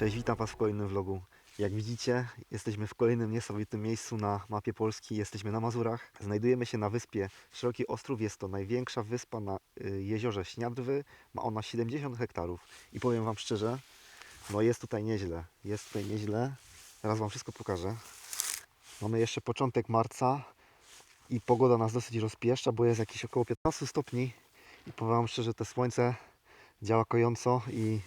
Cześć, witam Was w kolejnym vlogu. Jak widzicie, jesteśmy w kolejnym niesamowitym miejscu na mapie Polski. Jesteśmy na Mazurach. Znajdujemy się na wyspie Szeroki Ostrów. Jest to największa wyspa na jeziorze Śniadrwy. Ma ona 70 hektarów. I powiem Wam szczerze, no jest tutaj nieźle. Jest tutaj nieźle. Zaraz Wam wszystko pokażę. Mamy jeszcze początek marca i pogoda nas dosyć rozpieszcza, bo jest jakieś około 15 stopni. I powiem Wam szczerze, to słońce działa kojąco i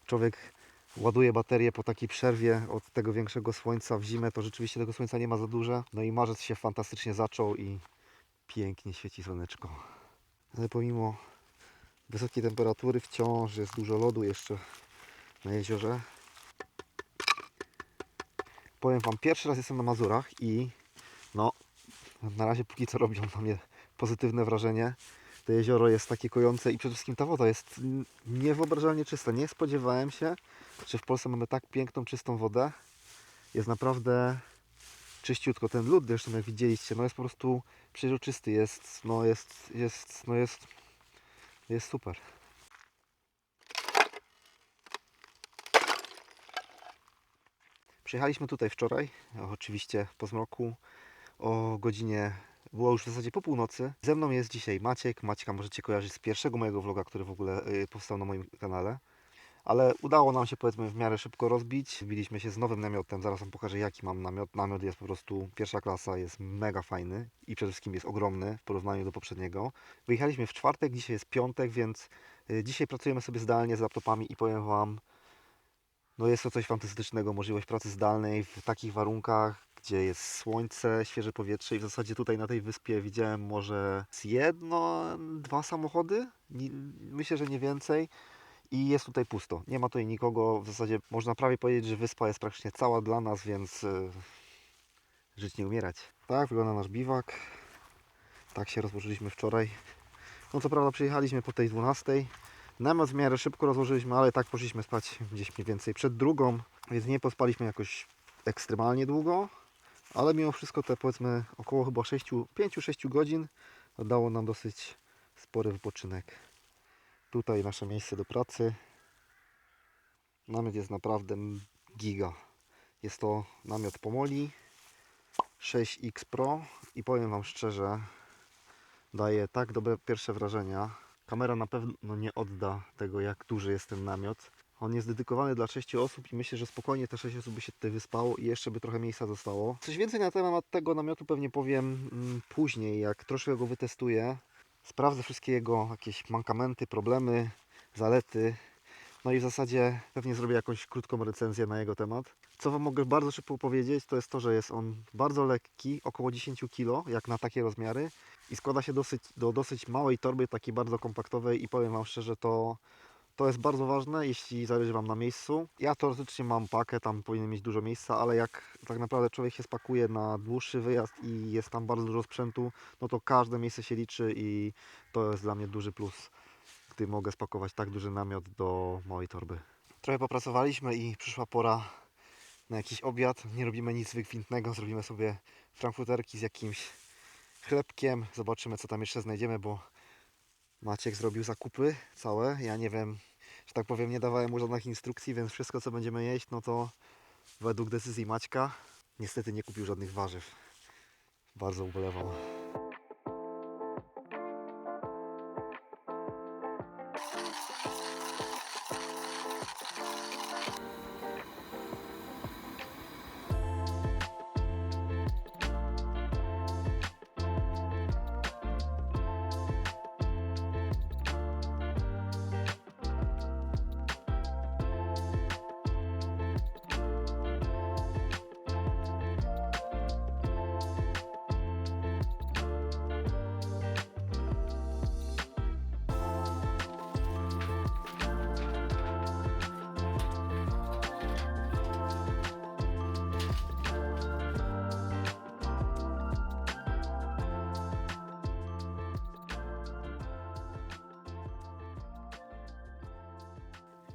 człowiek ładuje baterię po takiej przerwie od tego większego słońca. W zimę to rzeczywiście tego słońca nie ma za dużo. No i marzec się fantastycznie zaczął i pięknie świeci słoneczko. Ale pomimo wysokiej temperatury wciąż jest dużo lodu jeszcze na jeziorze. Powiem Wam, pierwszy raz jestem na Mazurach i no, na razie póki co robią na mnie pozytywne wrażenie. To jezioro jest takie kojące i przede wszystkim ta woda jest niewyobrażalnie czysta. Nie spodziewałem się, że w Polsce mamy tak piękną, czystą wodę. Jest naprawdę czyściutko. Ten lód zresztą, jak widzieliście, no jest po prostu przeźroczysty. Jest super. Przyjechaliśmy tutaj wczoraj, oczywiście po zmroku, o godzinie, było już w zasadzie po północy. Ze mną jest dzisiaj Maciek. Maćka możecie kojarzyć z pierwszego mojego vloga, który w ogóle powstał na moim kanale. Ale udało nam się, powiedzmy, w miarę szybko rozbić. Wbiliśmy się z nowym namiotem. Zaraz Wam pokażę, jaki mam namiot. Namiot jest po prostu pierwsza klasa, jest mega fajny i przede wszystkim jest ogromny w porównaniu do poprzedniego. Wyjechaliśmy w czwartek, dzisiaj jest piątek, więc dzisiaj pracujemy sobie zdalnie z laptopami i powiem Wam, no jest to coś fantastycznego. Możliwość pracy zdalnej w takich warunkach, gdzie jest słońce, świeże powietrze i w zasadzie tutaj na tej wyspie widziałem może z jedno, dwa samochody. Myślę, że nie więcej. I jest tutaj pusto. Nie ma tutaj nikogo. W zasadzie można prawie powiedzieć, że wyspa jest praktycznie cała dla nas, więc żyć nie umierać. Tak wygląda nasz biwak. Tak się rozłożyliśmy wczoraj. No co prawda przyjechaliśmy po tej 12. Namiot w miarę szybko rozłożyliśmy, ale tak poszliśmy spać gdzieś mniej więcej przed drugą, więc nie pospaliśmy jakoś ekstremalnie długo, ale mimo wszystko te powiedzmy około chyba 5-6 godzin dało nam dosyć spory wypoczynek. Tutaj nasze miejsce do pracy. Namiot jest naprawdę giga. Jest to namiot Pomoli 6X Pro i powiem Wam szczerze, daje tak dobre pierwsze wrażenia. Kamera na pewno nie odda tego, jak duży jest ten namiot. On jest dedykowany dla 6 osób i myślę, że spokojnie te 6 osób by się tutaj wyspało i jeszcze by trochę miejsca zostało. Coś więcej na temat tego namiotu pewnie powiem później, jak troszkę go wytestuję. Sprawdzę wszystkie jego jakieś mankamenty, problemy, zalety. No i w zasadzie pewnie zrobię jakąś krótką recenzję na jego temat. Co Wam mogę bardzo szybko powiedzieć, to jest to, że jest on bardzo lekki, około 10 kg, jak na takie rozmiary i składa się do dosyć małej torby, takiej bardzo kompaktowej i powiem Wam szczerze, to jest bardzo ważne, jeśli zależy Wam na miejscu. Ja teoretycznie mam pakę, tam powinien mieć dużo miejsca, ale jak tak naprawdę człowiek się spakuje na dłuższy wyjazd i jest tam bardzo dużo sprzętu, no to każde miejsce się liczy i to jest dla mnie duży plus, gdy mogę spakować tak duży namiot do małej torby. Trochę popracowaliśmy i przyszła pora na jakiś obiad. Nie robimy nic wykwintnego, zrobimy sobie frankfurterki z jakimś chlebkiem. Zobaczymy, co tam jeszcze znajdziemy, bo Maciek zrobił zakupy całe. Ja nie wiem, że tak powiem, nie dawałem mu żadnych instrukcji, więc wszystko, co będziemy jeść, no to według decyzji Maćka. Niestety nie kupił żadnych warzyw. Bardzo ubolewam.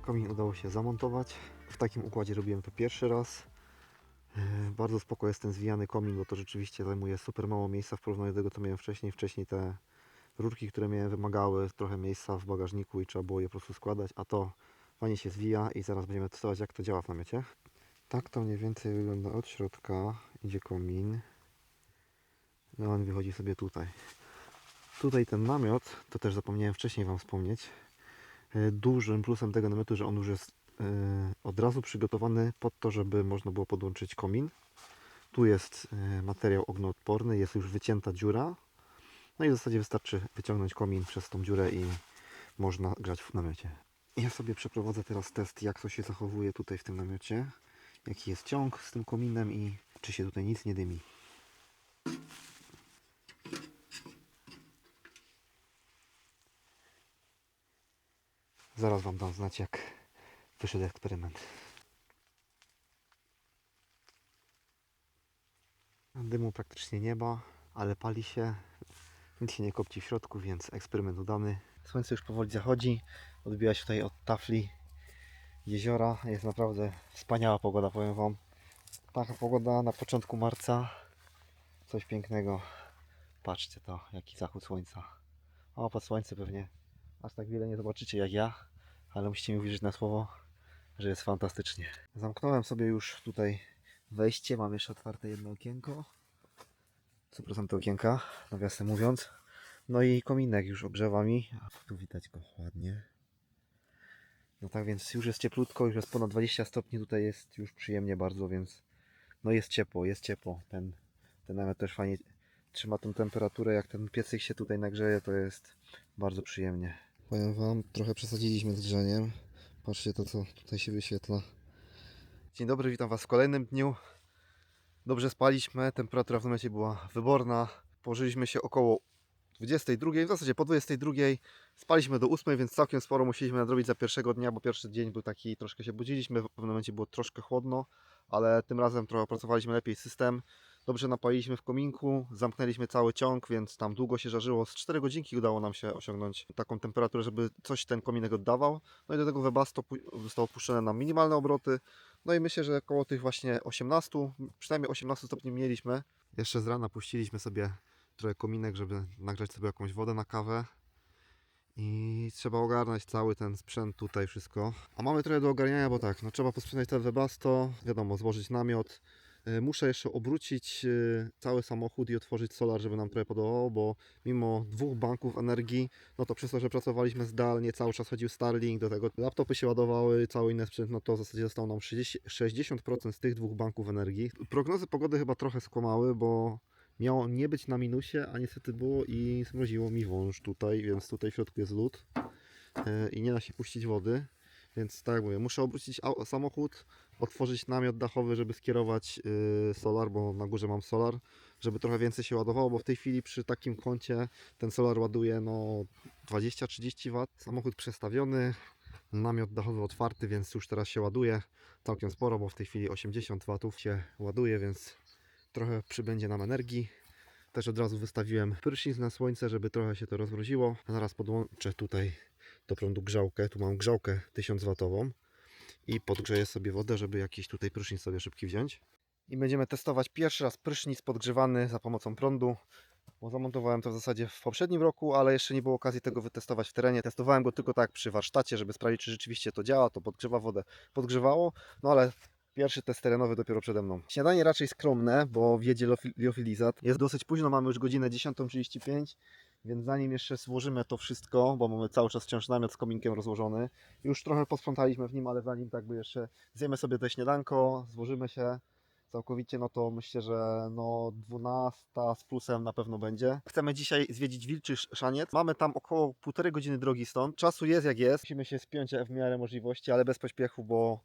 Komin udało się zamontować. W takim układzie robiłem to pierwszy raz. Bardzo spoko jest ten zwijany komin, bo to rzeczywiście zajmuje super mało miejsca w porównaniu do tego, co miałem wcześniej. Wcześniej te rurki, które miałem, wymagały trochę miejsca w bagażniku i trzeba było je po prostu składać, a to Fajnie się zwija i zaraz będziemy testować, jak to działa w namiocie. Tak to mniej więcej wygląda od środka. Idzie komin. No on wychodzi sobie tutaj. Tutaj ten namiot, to też zapomniałem wcześniej Wam wspomnieć. Dużym plusem tego namiotu, że on już jest od razu przygotowany pod to, żeby można było podłączyć komin. Tu jest materiał ognioodporny, jest już wycięta dziura. No i w zasadzie wystarczy wyciągnąć komin przez tą dziurę i można grzać w namiocie. Ja sobie przeprowadzę teraz test, jak to się zachowuje tutaj w tym namiocie. Jaki jest ciąg z tym kominem i czy się tutaj nic nie dymi. Zaraz Wam dam znać, jak wyszedł eksperyment. Dymu praktycznie nie ma, ale pali się. Nic się nie kopci w środku, więc eksperyment udany. Słońce już powoli zachodzi. Odbija się tutaj od tafli jeziora. Jest naprawdę wspaniała pogoda, powiem Wam. Taka pogoda na początku marca. Coś pięknego. Patrzcie to, jaki zachód słońca. O, pod słońce pewnie aż tak wiele nie zobaczycie jak ja, ale musicie mi uwierzyć na słowo, że jest fantastycznie. Zamknąłem sobie już tutaj wejście. Mam jeszcze otwarte jedno okienko. Co procent okienka, nawiasem mówiąc. No i kominek już ogrzewa mi. Tu widać go ładnie. No tak więc już jest cieplutko, już jest ponad 20 stopni. Tutaj jest już przyjemnie bardzo, więc no jest ciepło, jest ciepło. Ten namiot też fajnie trzyma tą temperaturę. Jak ten piecyk się tutaj nagrzeje, to jest bardzo przyjemnie. Powiem Wam, trochę przesadziliśmy z grzeniem. Patrzcie to, co tutaj się wyświetla. Dzień dobry, witam Was w kolejnym dniu. Dobrze spaliśmy, temperatura w namiocie była wyborna. Położyliśmy się około 22, w zasadzie po 22. Spaliśmy do 8, więc całkiem sporo musieliśmy nadrobić za pierwszego dnia, bo pierwszy dzień był taki, troszkę się budziliśmy, w pewnym momencie było troszkę chłodno, ale tym razem trochę opracowaliśmy lepiej system. Dobrze napaliliśmy w kominku, zamknęliśmy cały ciąg, więc tam długo się żarzyło. Z 4 godzinki udało nam się osiągnąć taką temperaturę, żeby coś ten kominek oddawał. No i do tego webasto zostało puszczone na minimalne obroty. No i myślę, że około tych właśnie 18, przynajmniej 18 stopni mieliśmy. Jeszcze z rana puściliśmy sobie trochę kominek, żeby nagrzać sobie jakąś wodę na kawę. I trzeba ogarnąć cały ten sprzęt tutaj, wszystko. A mamy trochę do ogarniania, bo tak, no trzeba posprzątać ten webasto, wiadomo, złożyć namiot. Muszę jeszcze obrócić cały samochód i otworzyć solar, żeby nam trochę podobało, bo mimo 2 banków energii, no to przez to, że pracowaliśmy zdalnie, cały czas chodził Starlink, do tego laptopy się ładowały, cały inny sprzęt, no to w zasadzie zostało nam 60% z tych 2 banków energii. Prognozy pogody chyba trochę skłamały, bo miało nie być na minusie, a niestety było i zmroziło mi wąż tutaj, więc tutaj w środku jest lód i nie da się puścić wody. Więc tak jak mówię, muszę obrócić samochód, otworzyć namiot dachowy, żeby skierować solar, bo na górze mam solar, żeby trochę więcej się ładowało, bo w tej chwili przy takim kącie ten solar ładuje no 20-30 W. Samochód przestawiony, namiot dachowy otwarty, więc już teraz się ładuje całkiem sporo, bo w tej chwili 80 W się ładuje, więc trochę przybędzie nam energii. Też od razu wystawiłem prysznic na słońce, żeby trochę się to rozmroziło. Zaraz podłączę tutaj do prądu grzałkę. Tu mam grzałkę 1000 W i podgrzeję sobie wodę, żeby jakiś tutaj prysznic sobie szybki wziąć. I będziemy testować pierwszy raz prysznic podgrzewany za pomocą prądu. Bo zamontowałem to w zasadzie w poprzednim roku, ale jeszcze nie było okazji tego wytestować w terenie. Testowałem go tylko tak przy warsztacie, żeby sprawdzić, czy rzeczywiście to działa, to podgrzewa wodę. Podgrzewało, no ale pierwszy test terenowy dopiero przede mną. Śniadanie raczej skromne, bo wiedzie liofilizat. Jest dosyć późno, mamy już godzinę 10:35, więc zanim jeszcze złożymy to wszystko, bo mamy cały czas wciąż namiot z kominkiem rozłożony, już trochę posprzątaliśmy w nim, ale zanim tak by jeszcze zjemy sobie to śniadanko, złożymy się całkowicie, no to myślę, że no 12 z plusem na pewno będzie. Chcemy dzisiaj zwiedzić Wilczy Szaniec. Mamy tam około 1,5 godziny drogi stąd. Czasu jest jak jest. Musimy się spiąć w miarę możliwości, ale bez pośpiechu, bo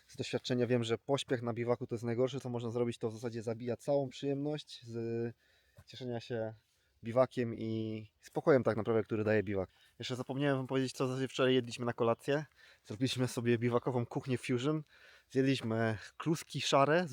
z doświadczenia wiem, że pośpiech na biwaku to jest najgorsze, co można zrobić. To w zasadzie zabija całą przyjemność z cieszenia się biwakiem i spokojem tak naprawdę, który daje biwak. Jeszcze zapomniałem Wam powiedzieć, co w zasadzie wczoraj jedliśmy na kolację. Zrobiliśmy sobie biwakową kuchnię fusion. Zjedliśmy kluski szare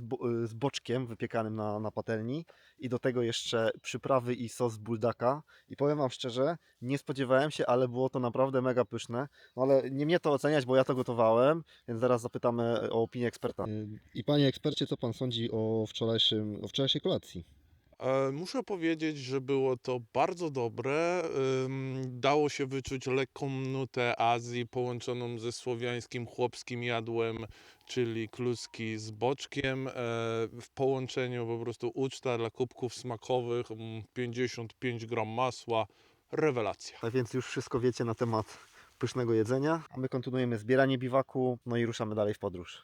z boczkiem wypiekanym na patelni i do tego jeszcze przyprawy i sos z buldaka. I powiem Wam szczerze, nie spodziewałem się, ale było to naprawdę mega pyszne. No ale nie mnie to oceniać, bo ja to gotowałem, więc zaraz zapytamy o opinię eksperta. I Panie ekspercie, co Pan sądzi o wczorajszej kolacji? Muszę powiedzieć, że było to bardzo dobre. Dało się wyczuć lekką nutę Azji połączoną ze słowiańskim chłopskim jadłem, czyli kluski z boczkiem. W połączeniu po prostu uczta dla kubków smakowych, 55 gram masła, rewelacja. Tak więc już wszystko wiecie na temat pysznego jedzenia, a my kontynuujemy zbieranie biwaku, no i ruszamy dalej w podróż.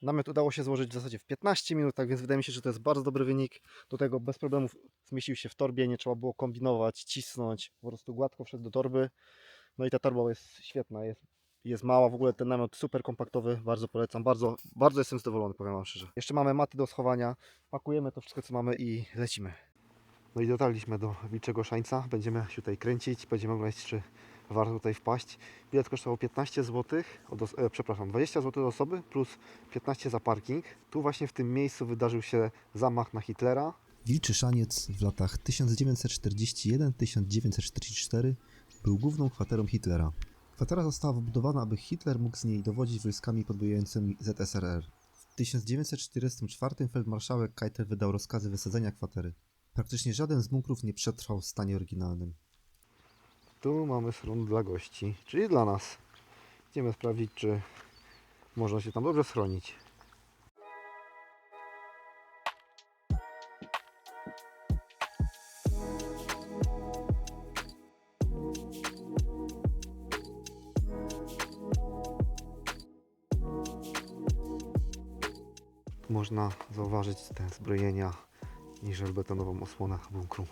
Namiot udało się złożyć w zasadzie w 15 minut, tak więc wydaje mi się, że to jest bardzo dobry wynik. Do tego bez problemów zmieścił się w torbie, nie trzeba było kombinować, cisnąć, po prostu gładko wszedł do torby. No i ta torba jest świetna, jest mała, w ogóle ten namiot super kompaktowy, bardzo polecam, bardzo jestem zadowolony, powiem Wam szczerze. Jeszcze mamy maty do schowania, pakujemy to wszystko co mamy i lecimy. No i dotarliśmy do Wilczego Szańca, będziemy się tutaj kręcić, będziemy oglądać, czy warto tutaj wpaść. Bilet kosztował 15 zł, przepraszam, 20 zł do osoby plus 15 za parking. Tu właśnie w tym miejscu wydarzył się zamach na Hitlera. Wilczy Szaniec w latach 1941-1944 był główną kwaterą Hitlera. Kwatera została wybudowana, aby Hitler mógł z niej dowodzić wojskami podbojającymi ZSRR. W 1944 feldmarszałek Keitel wydał rozkazy wysadzenia kwatery. Praktycznie żaden z bunkrów nie przetrwał w stanie oryginalnym. Tu mamy schron dla gości, czyli dla nas. Idziemy sprawdzić, czy można się tam dobrze schronić. Można zauważyć te zbrojenia i żelbetonową osłonę bunkru.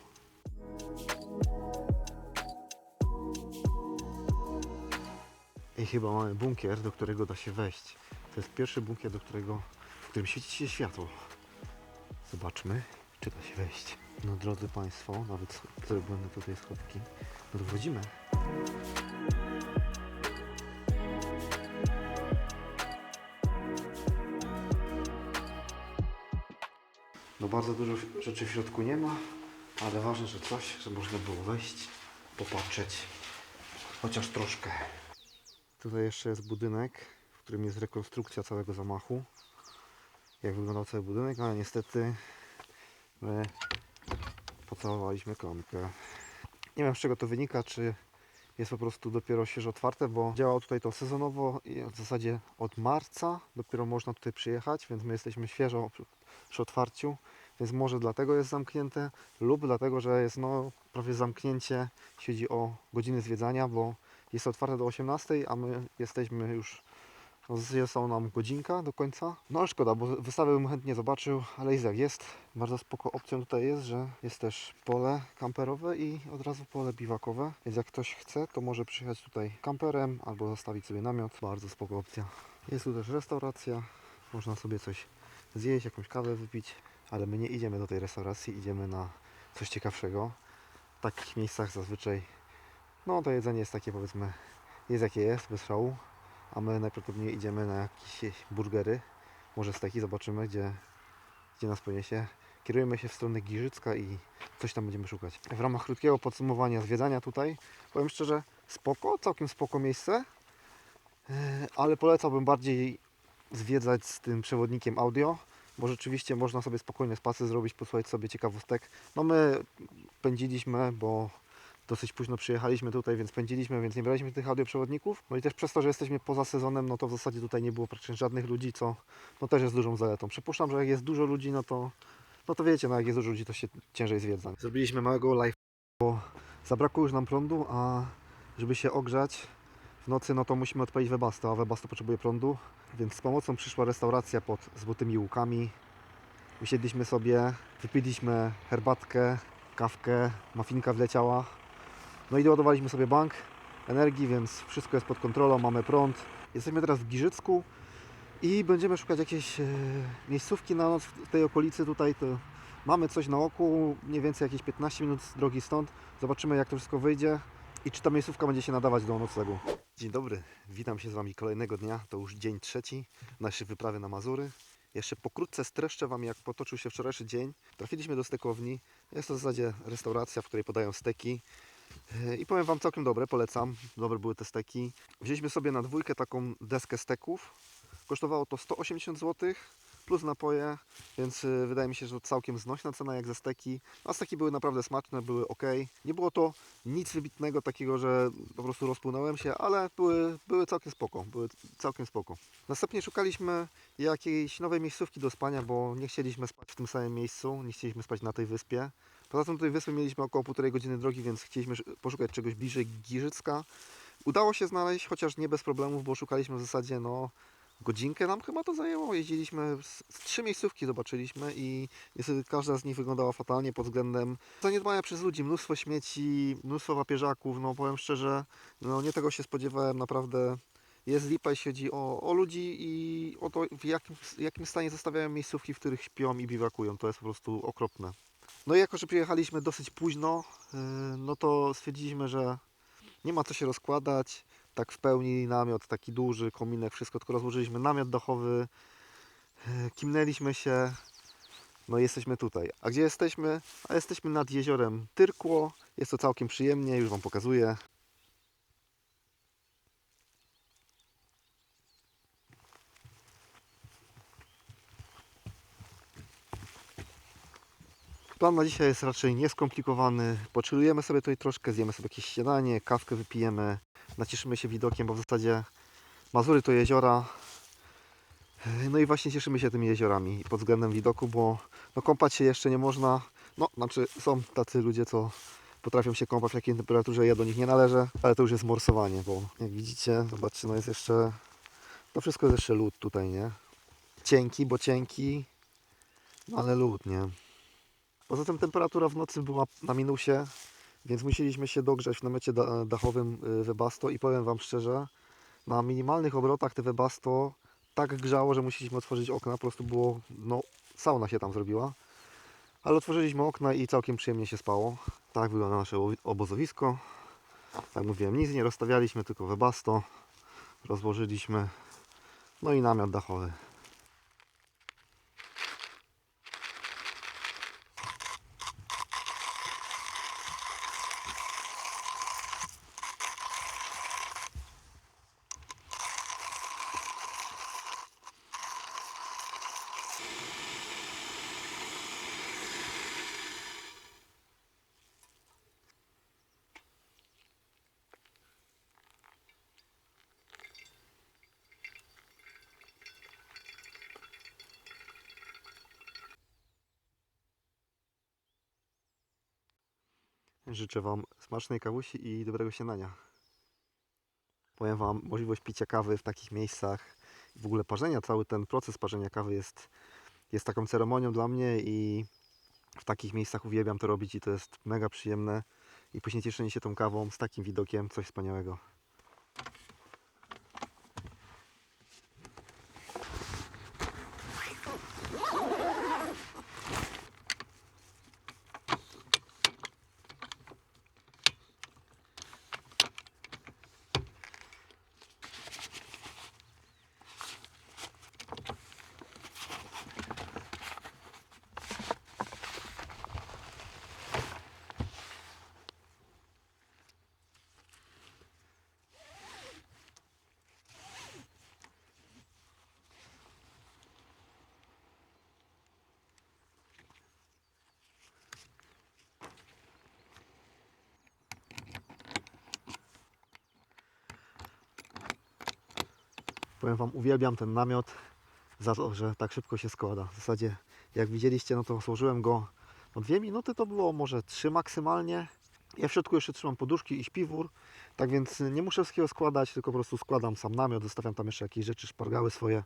I chyba mamy bunkier, do którego da się wejść. To jest pierwszy bunkier, w którym świeci się światło. Zobaczmy, czy da się wejść. No drodzy Państwo, nawet zrobione tutaj schodki. No to wchodzimy. No bardzo dużo rzeczy w środku nie ma, ale ważne, że coś, że można było wejść, popatrzeć. Chociaż troszkę. Tutaj jeszcze jest budynek, w którym jest rekonstrukcja całego zamachu. Jak wyglądał cały budynek, ale niestety my pocałowaliśmy klamkę. Nie wiem z czego to wynika, czy jest po prostu dopiero świeżo otwarte, bo działało tutaj to sezonowo i w zasadzie od marca dopiero można tutaj przyjechać, więc my jesteśmy świeżo przy otwarciu, więc może dlatego jest zamknięte lub dlatego, że jest prawie zamknięcie, jeśli chodzi o godziny zwiedzania, bo jest otwarte do 18, a my jesteśmy już, w zasadzie są nam godzinka do końca. No ale szkoda, bo wystawę bym chętnie zobaczył, ale jest jak jest. Bardzo spoko opcją tutaj jest, że jest też pole kamperowe i od razu pole biwakowe, więc jak ktoś chce, to może przyjechać tutaj kamperem albo zostawić sobie namiot. Bardzo spoko opcja. Jest tu też restauracja, można sobie coś zjeść, jakąś kawę wypić, ale my nie idziemy do tej restauracji, idziemy na coś ciekawszego. W takich miejscach zazwyczaj no to jedzenie jest takie, powiedzmy, jest jakie jest, bez szału, a my najprawdopodobniej idziemy na jakieś burgery, może steki, zobaczymy gdzie nas poniesie. Kierujemy się w stronę Giżycka i coś tam będziemy szukać. W ramach krótkiego podsumowania zwiedzania tutaj, powiem szczerze, spoko, całkiem spoko miejsce, ale polecałbym bardziej zwiedzać z tym przewodnikiem audio, bo rzeczywiście można sobie spokojnie spacer zrobić, posłuchać sobie ciekawostek. No my pędziliśmy, bo dosyć późno przyjechaliśmy tutaj, więc pędziliśmy, więc nie braliśmy tych audioprzewodników. No i też przez to, że jesteśmy poza sezonem, no to w zasadzie tutaj nie było praktycznie żadnych ludzi, co no też jest dużą zaletą. Przypuszczam, że jak jest dużo ludzi, no to wiecie, no jak jest dużo ludzi, to się ciężej zwiedza. Zrobiliśmy małego live, bo zabrakło już nam prądu, a żeby się ogrzać w nocy, no to musimy odpalić Webasto, a Webasto potrzebuje prądu, więc z pomocą przyszła restauracja pod Złotymi Łukami. Usiedliśmy sobie, wypiliśmy herbatkę, kawkę, mafinka wleciała. No i doładowaliśmy sobie bank energii, więc wszystko jest pod kontrolą, mamy prąd. Jesteśmy teraz w Giżycku. I będziemy szukać jakiejś miejscówki na noc w tej okolicy tutaj. To mamy coś na oku, mniej więcej jakieś 15 minut drogi stąd. Zobaczymy, jak to wszystko wyjdzie i czy ta miejscówka będzie się nadawać do noclegu. Dzień dobry, witam się z Wami kolejnego dnia. To już dzień trzeci naszej wyprawy na Mazury. Jeszcze pokrótce streszczę Wam, jak potoczył się wczorajszy dzień. Trafiliśmy do stekowni. Jest to w zasadzie restauracja, w której podają steki. I powiem Wam, całkiem dobre, polecam. Dobre były te steki. Wzięliśmy sobie na dwójkę taką deskę steków. Kosztowało to 180 zł plus napoje, więc wydaje mi się, że to całkiem znośna cena jak za steki. A steki były naprawdę smaczne, były ok. Nie było to nic wybitnego takiego, że po prostu rozpłynąłem się, ale były całkiem spoko. Były całkiem spoko. Następnie szukaliśmy jakiejś nowej miejscówki do spania, bo nie chcieliśmy spać w tym samym miejscu, nie chcieliśmy spać na tej wyspie. Poza tym do tej wyspy mieliśmy około 1,5 godziny drogi, więc chcieliśmy poszukać czegoś bliżej Giżycka. Udało się znaleźć, chociaż nie bez problemów, bo szukaliśmy w zasadzie godzinkę nam chyba to zajęło. Jeździliśmy z 3 miejscówki, zobaczyliśmy i niestety każda z nich wyglądała fatalnie pod względem zaniedbania przez ludzi. Mnóstwo śmieci, mnóstwo papieżaków. No powiem szczerze, no nie tego się spodziewałem. Naprawdę jest lipa, jeśli chodzi o ludzi i o to, w jakim stanie zostawiają miejscówki, w których śpią i biwakują. To jest po prostu okropne. No i jako, że przyjechaliśmy dosyć późno, no to stwierdziliśmy, że nie ma co się rozkładać. Tak w pełni namiot, taki duży, kominek, wszystko, tylko rozłożyliśmy namiot dachowy, kimnęliśmy się, no i jesteśmy tutaj. A gdzie jesteśmy? A jesteśmy nad jeziorem Tyrkło, jest to całkiem przyjemnie, już Wam pokazuję. Plan na dzisiaj jest raczej nieskomplikowany. Poczylujemy sobie tutaj troszkę, zjemy sobie jakieś śniadanie, kawkę wypijemy, nacieszymy się widokiem, bo w zasadzie Mazury to jeziora. No i właśnie cieszymy się tymi jeziorami pod względem widoku, bo no, kąpać się jeszcze nie można. No, znaczy są tacy ludzie, co potrafią się kąpać w takiej temperaturze, ja do nich nie należę, ale to już jest morsowanie, bo jak widzicie, zobaczcie, no jest jeszcze, to wszystko jest jeszcze lód tutaj, nie? Cienki, bo cienki, no ale lód, nie? Poza tym temperatura w nocy była na minusie, więc musieliśmy się dogrzać w namiocie dachowym Webasto i powiem Wam szczerze, na minimalnych obrotach te Webasto tak grzało, że musieliśmy otworzyć okna, po prostu było, no sauna się tam zrobiła. Ale otworzyliśmy okna i całkiem przyjemnie się spało. Tak wygląda nasze obozowisko. Jak mówiłem, nic nie rozstawialiśmy, tylko Webasto rozłożyliśmy. No i namiot dachowy. Życzę Wam smacznej kawusi i dobrego śniadania. Powiem Wam, możliwość picia kawy w takich miejscach, w ogóle parzenia, cały ten proces parzenia kawy jest taką ceremonią dla mnie i w takich miejscach uwielbiam to robić i to jest mega przyjemne. I później cieszenie się tą kawą z takim widokiem, coś wspaniałego. Powiem Wam, uwielbiam ten namiot za to, że tak szybko się składa. W zasadzie, jak widzieliście, no to złożyłem go 2 minuty, to było może 3 maksymalnie. Ja w środku jeszcze trzymam poduszki i śpiwór, tak więc nie muszę wszystkiego składać, tylko po prostu składam sam namiot, zostawiam tam jeszcze jakieś rzeczy, szpargały swoje.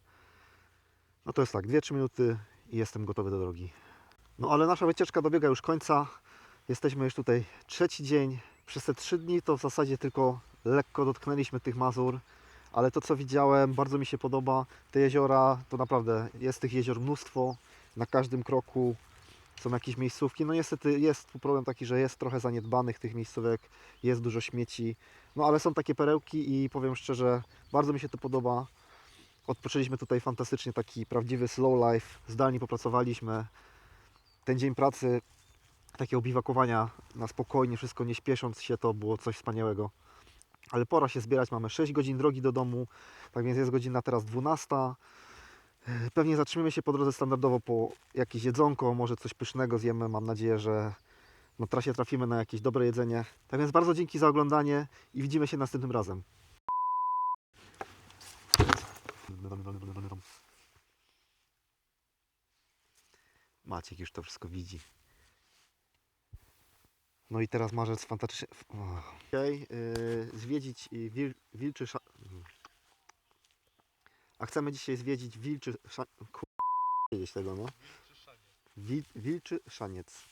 No to jest tak, 2-3 minuty i jestem gotowy do drogi. No ale nasza wycieczka dobiega już końca. Jesteśmy już tutaj 3. dzień. Przez te 3 dni to w zasadzie tylko lekko dotknęliśmy tych Mazur, ale to co widziałem bardzo mi się podoba. Te jeziora, to naprawdę jest tych jezior mnóstwo, na każdym kroku są jakieś miejscówki. No niestety jest tu problem taki, że jest trochę zaniedbanych tych miejscówek, jest dużo śmieci, no ale są takie perełki i powiem szczerze, bardzo mi się to podoba. Odpoczęliśmy tutaj fantastycznie, taki prawdziwy slow life, zdalnie popracowaliśmy. Ten dzień pracy, takiego biwakowania na spokojnie, wszystko nie śpiesząc się, to było coś wspaniałego. Ale pora się zbierać, mamy 6 godzin drogi do domu, tak więc jest godzina teraz 12. Pewnie zatrzymiemy się po drodze standardowo po jakieś jedzonko, może coś pysznego zjemy. Mam nadzieję, że na trasie trafimy na jakieś dobre jedzenie. Tak więc bardzo dzięki za oglądanie i widzimy się następnym razem. Maciek już to wszystko widzi. No i teraz marzec fantastycznie. Dzisiaj zwiedzić Wilczy A chcemy dzisiaj zwiedzić Wilczy wiedzieć tego, no. Wilczy Szaniec.